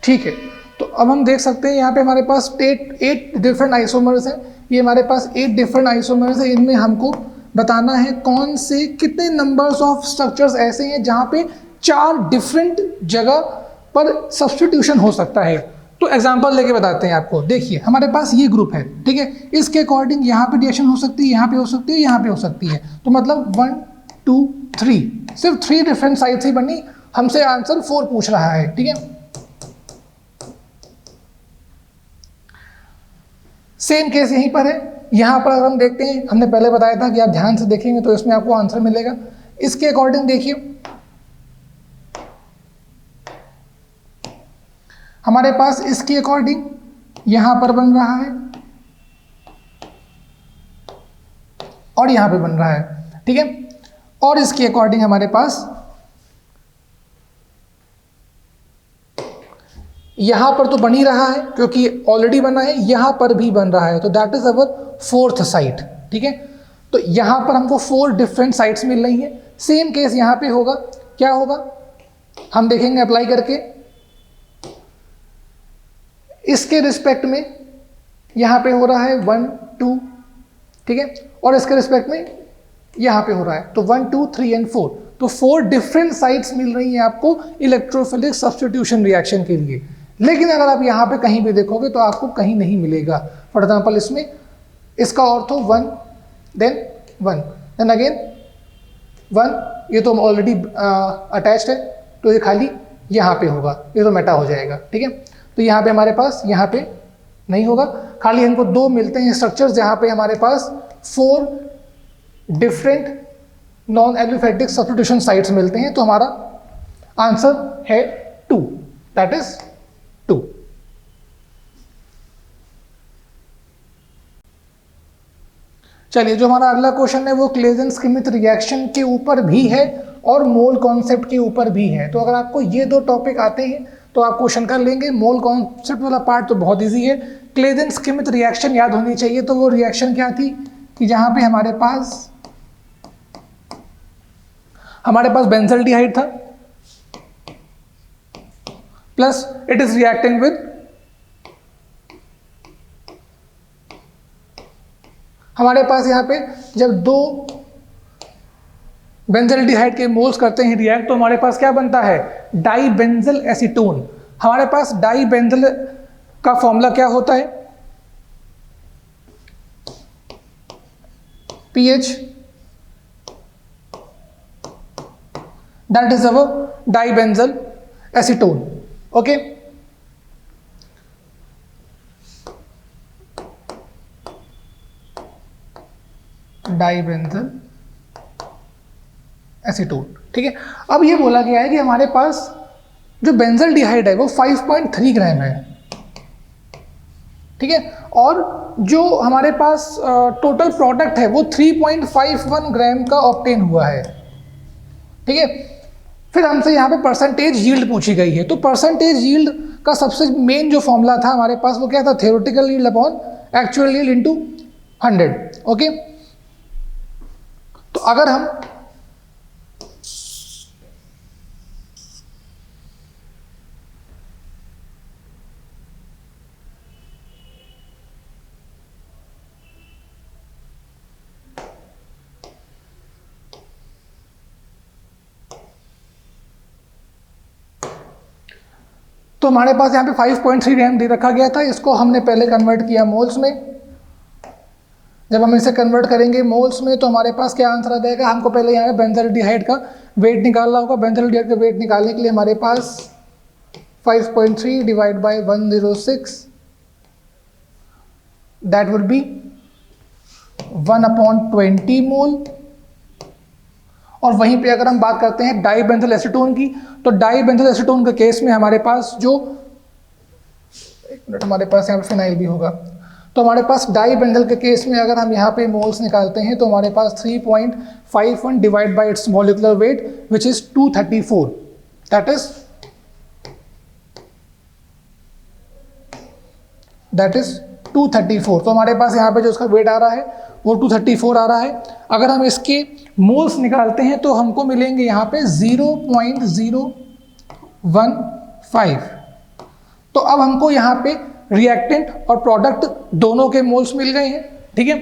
ठीक है, तो अब हम देख सकते हैं यहाँ पे हमारे पास 8 डिफरेंट आइसोमर्स हैं। ये हमारे पास 8 डिफरेंट आइसोमर्स हैं। इनमें हमको बताना है कौन से कितने नंबर्स ऑफ स्ट्रक्चर्स ऐसे हैं जहाँ पे 4 डिफरेंट जगह पर सब्स्टिट्यूशन हो सकता है। तो एग्जांपल लेके बताते हैं आपको। देखिए हमारे पास ये ग्रुप है, ठीक है, इसके अकॉर्डिंग यहाँ पे रिएक्शन हो सकती है, यहाँ पे हो सकती है, यहाँ पे हो सकती है। तो मतलब 1 2 3, सिर्फ 3 डिफरेंट साइड्स ही बनी, हमसे आंसर 4 पूछ रहा है, ठीक है। सेम केस यहीं पर है। यहाँ पर अगर हम देखते हैं, हमने पहले बताया था कि आप ध्यान से देखेंगे तो इसमें आपको आंसर मिलेगा। इसके अकॉर्डिंग देखिए हमारे पास इसके अकॉर्डिंग यहाँ पर बन रहा है और यहाँ पे बन रहा है, ठीक है। और इसके अकॉर्डिंग हमारे पास यहां पर तो बन ही रहा है क्योंकि ऑलरेडी बना है, यहां पर भी बन रहा है, तो that is our 4th site, ठीक है। तो यहां पर हमको 4 डिफरेंट साइट्स मिल रही हैं। सेम केस यहां पे होगा, क्या होगा हम देखेंगे अप्लाई करके। इसके रिस्पेक्ट में यहां पे हो रहा है 1 2, ठीक है, और इसके रिस्पेक्ट में यहां पे हो रहा है, तो 1 2 3 एंड 4, तो 4 डिफरेंट साइट्स मिल रही हैं आपको इलेक्ट्रोफिलिक सब्स्टिट्यूशन रिएक्शन के लिए। लेकिन अगर आप यहाँ पे कहीं भी देखोगे तो आपको कहीं नहीं मिलेगा। फॉर एग्जाम्पल इसमें इसका ऑर्थो 1 देन 1 देन अगेन 1, ये तो ऑलरेडी अटैच्ड है तो ये खाली यहाँ पे होगा, ये तो मेटा हो जाएगा, ठीक है। तो यहाँ पे हमारे पास यहाँ पे नहीं होगा, खाली हमको 2 मिलते हैं स्ट्रक्चर्स जहाँ पे हमारे पास 4 डिफरेंट नॉन एलोफेटिक सब्स्टिट्यूशन साइट्स मिलते हैं। तो हमारा आंसर है 2, दैट इज 2। चलिए जो हमारा अगला क्वेश्चन है वो क्लेजेन-स्किमित रिएक्शन के ऊपर भी है और मोल कॉन्सेप्ट के ऊपर भी है। तो अगर आपको ये 2 टॉपिक आते हैं तो आप क्वेश्चन कर लेंगे। मोल कॉन्सेप्ट वाला पार्ट तो बहुत इजी है। क्लेजेन-स्किमित रिएक्शन याद होनी चाहिए। तो वो रिएक्शन क्या थी कि जहां पे हमारे पास बेंजल्डिहाइड था plus it is reacting with हमारे पास यहाँ पे जब 2 बेंजल्डिहाइड के मोल्स करते हैं रिएक्ट तो हमारे पास क्या बनता है, डाइबेंजल एसीटोन। हमारे पास डाइबेंजल का फॉर्मूला क्या होता है, PH, that is our dibenzal acetone, okay. Dibenzal acetone, ठीक है। अब ये बोला गया है कि हमारे पास जो बेंजल्डिहाइड है वो 5.3 ग्राम है, ठीक है, और जो हमारे पास टोटल प्रोडक्ट है वो 3.51 ग्राम का ऑब्टेन हुआ है, ठीक है। फिर हमसे यहाँ पे परसेंटेज यील्ड पूछी गई है। तो परसेंटेज यील्ड का सबसे मेन जो फॉर्मूला था हमारे पास वो क्या था, theoretical yield upon actual yield into 100, okay. तो अगर हम तो हमारे पास यहाँ पे 5.3 ग्राम दे रखा गया था, इसको हमने पहले कन्वर्ट किया मोल्स में। जब हम इसे कन्वर्ट करेंगे मोल्स में तो हमारे पास क्या आंसर आ जाएगा, हमको पहले यहाँ पे बेंजल्डिहाइड का वेट निकालना होगा। बेंजल्डिहाइड का वेट निकालने के लिए हमारे पास 5.3 divide by 106, that would be 1/20 मोल। और वहीं पे अगर हम बात करते हैं डाइबेंथाइल एसीटोन की, तो डाइबेंथाइल एसीटोन के केस में हमारे पास जो, एक मिनट, हमारे पास यहाँ पे फिनाइल भी होगा, तो हमारे पास डाइबेंथाइल के केस में अगर हम यहाँ पे मोल्स निकालते हैं तो हमारे पास 3.51 divide by it's molecular weight which is 234, that is 234। तो हमारे पास यहाँ पे जो उसका वेट आ रहा है वो 234 आ रहा है। अगर हम इसके मोल्स निकालते हैं तो हमको मिलेंगे यहाँ पे 0.015। तो अब हमको यहाँ पे रिएक्टेंट और प्रोडक्ट दोनों के मोल्स मिल गए हैं, ठीक है।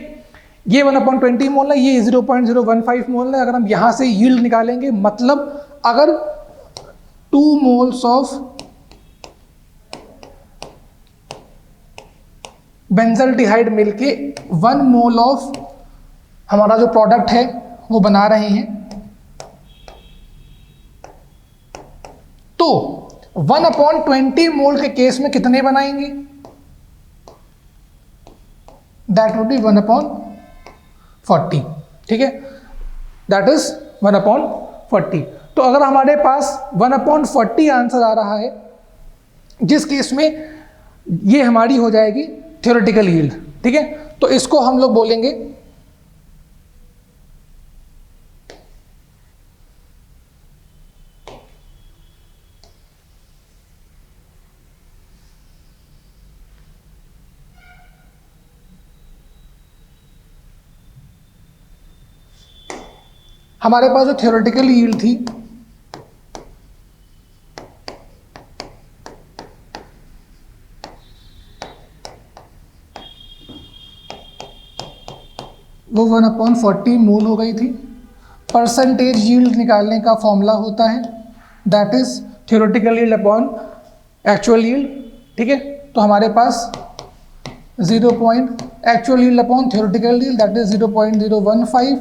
ये 1/20 मोल है, ये 0.015 मोल है। अगर हम यहाँ से यील्ड निकालेंगे, मतलब अगर 2 मोल्स ऑफ बेंजल्डिहाइड मिलके 1 मोल ऑफ हमारा जो प्रोडक्ट है वो बना रहे हैं, तो 1/20 मोल के केस में कितने बनाएंगे, दैट वुड बी 1/40, ठीक है, दैट इज 1/40। तो अगर हमारे पास 1/40 आंसर आ रहा है, जिस केस में ये हमारी हो जाएगी थ्योरेटिकल यील्ड, ठीक है। तो इसको हम लोग बोलेंगे हमारे पास जो थ्योरेटिकल यील्ड थी वो 1/40 मोल हो गई थी। परसेंटेज यील्ड निकालने का फॉर्मूला होता है, that is theoretical yield upon actual yield, ठीक है। तो हमारे पास actual yield upon theoretical yield, that is 0.015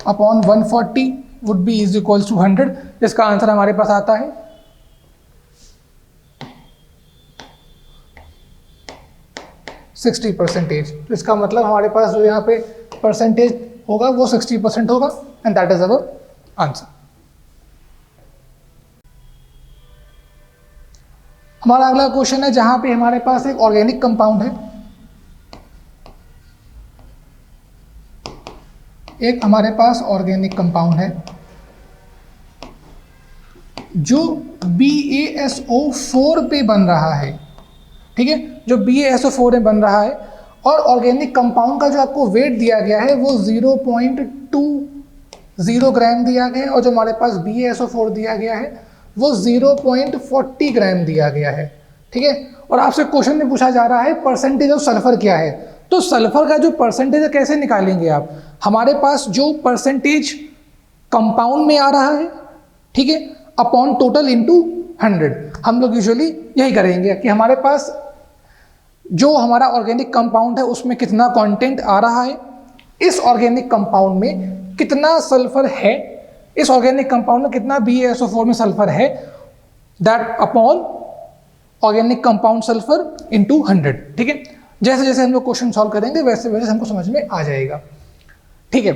upon 140 would be is equals to 100। इसका आंसर हमारे पास आता है 60%। तो इसका मतलब हमारे पास जो यहाँ पे परसेंटेज होगा वो 60% होगा, and that is our answer. हमारा अगला क्वेश्चन है जहां पे हमारे पास एक ऑर्गेनिक कंपाउंड है, एक हमारे पास ऑर्गेनिक कंपाउंड है जो BaSO4 पे बन रहा है, ठीक है, जो BaSO4 में बन रहा है, और ऑर्गेनिक कंपाउंड का जो आपको वेट दिया गया है वो 0.20 ग्राम दिया गया है, और जो हमारे पास BaSO4 दिया गया है वो 0.40 ग्राम दिया गया है, ठीक है। और आपसे क्वेश्चन में पूछा जा रहा है परसेंटेज ऑफ सल्फर क्या है, तो सल्फर का जो परसेंटेज है कैसे निकालेंगे आप। हमारे पास जो परसेंटेज कंपाउंड में आ रहा है, ठीक है, अपॉन टोटल इंटू 100, हम लोग यूजुअली यही करेंगे कि हमारे पास जो हमारा ऑर्गेनिक कंपाउंड है उसमें कितना कंटेंट आ रहा है, इस ऑर्गेनिक कंपाउंड में कितना सल्फर है, इस ऑर्गेनिक कंपाउंड में कितना BaSO4 में सल्फर है, that upon organic compound sulphur into 100, ठीक है। जैसे जैसे हम लोग क्वेश्चन सॉल्व करेंगे वैसे वैसे हमको समझ में आ जाएगा, ठीक है।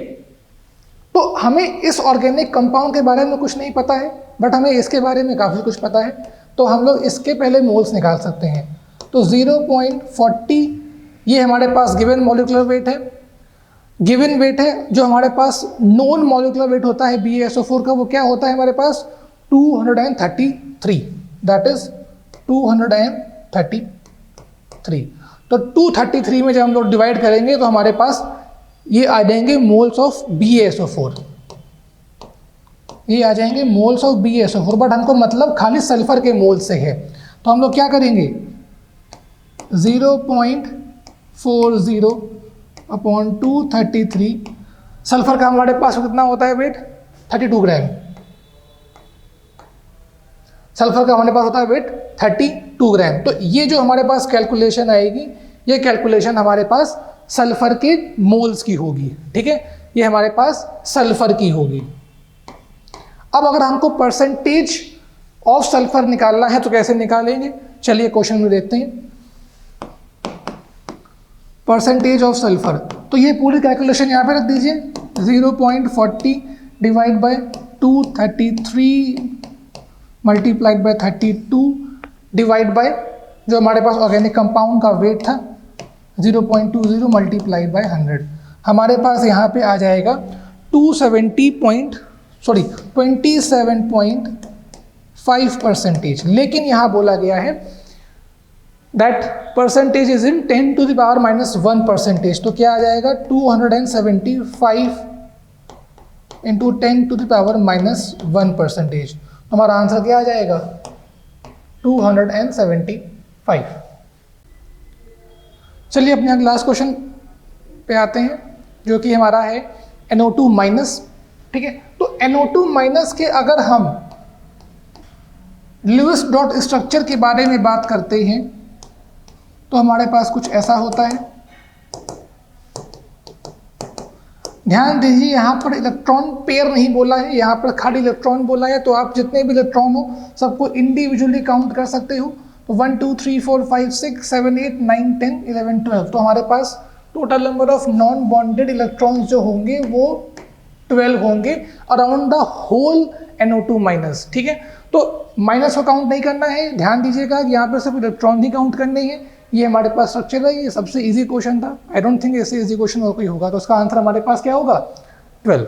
तो हमें इस ऑर्गेनिक कंपाउंड के बारे में कुछ नहीं पता है, बट हमें इसके बारे में काफ़ी कुछ पता है, तो हम लोग इसके पहले मोल्स निकाल सकते हैं। तो 0.40 ये हमारे पास गिवन मॉलिक्यूलर वेट है, गिवन वेट है। जो हमारे पास नॉन मॉलिक्यूलर वेट होता है BaSO4 का, वो क्या होता है हमारे पास 233, दैट इज 233। तो 233 में जब हम लोग डिवाइड करेंगे तो हमारे पास ये आ जाएंगे मोल्स ऑफ BaSO4, ये आ जाएंगे मोल्स ऑफ BaSO4, बट हमको मतलब खाली सल्फर के मोल से है। तो हम लोग क्या करेंगे 0.40 अपॉन 233, सल्फर का हमारे पास कितना होता है वेट 32 ग्राम, सल्फर का हमारे पास होता है वेट 32 ग्राम। तो ये जो हमारे पास कैलकुलेशन आएगी, ये कैलकुलेशन हमारे पास सल्फर के मोल्स की होगी, ठीक है, ये हमारे पास सल्फर की होगी। अब अगर हमको परसेंटेज ऑफ सल्फर निकालना है तो कैसे निकालेंगे, चलिए क्वेश्चन में देखते हैं। परसेंटेज ऑफ सल्फर, तो ये पूरी कैलकुलेशन यहाँ पे रख दीजिए, 0.40 divide by 233 multiplied by 32 divide by जो हमारे पास ऑर्गेनिक कंपाउंड का वेट था 0.20 मल्टीप्लाइड बाय 100। हमारे पास यहाँ पे आ जाएगा 27.5%। लेकिन यहाँ बोला गया है that percentage is in 10 to the power -1%। तो क्या आ जाएगा 275 इंटू 10 to the power -1%। हमारा आंसर क्या आ जाएगा 275। चलिए अपने लास्ट क्वेश्चन पे आते हैं जो कि हमारा है NO2-, ठीक है। तो NO2- के अगर हम लुईस डॉट स्ट्रक्चर के बारे में बात करते हैं तो हमारे पास कुछ ऐसा होता है। ध्यान दीजिए यहाँ पर इलेक्ट्रॉन पेयर नहीं बोला है, यहाँ पर खाली इलेक्ट्रॉन बोला है। तो आप जितने भी इलेक्ट्रॉन हो सबको इंडिविजुअली काउंट कर सकते हो। तो 1 2 3 4 5 6 7 8 9 10 11 12। तो हमारे पास total number of non bonded electrons जो होंगे वो 12 होंगे अराउंड द होल NO2-, ठीक है। तो माइनस को काउंट नहीं करना है, ध्यान दीजिएगा कि यहाँ पर सिर्फ इलेक्ट्रॉन ही काउंट करने हैं। ये हमारे पास स्ट्रक्चर है, ये सबसे इजी क्वेश्चन था। आई डोंट थिंक ऐसे इजी क्वेश्चन और कोई होगा। तो उसका आंसर हमारे पास क्या होगा 12।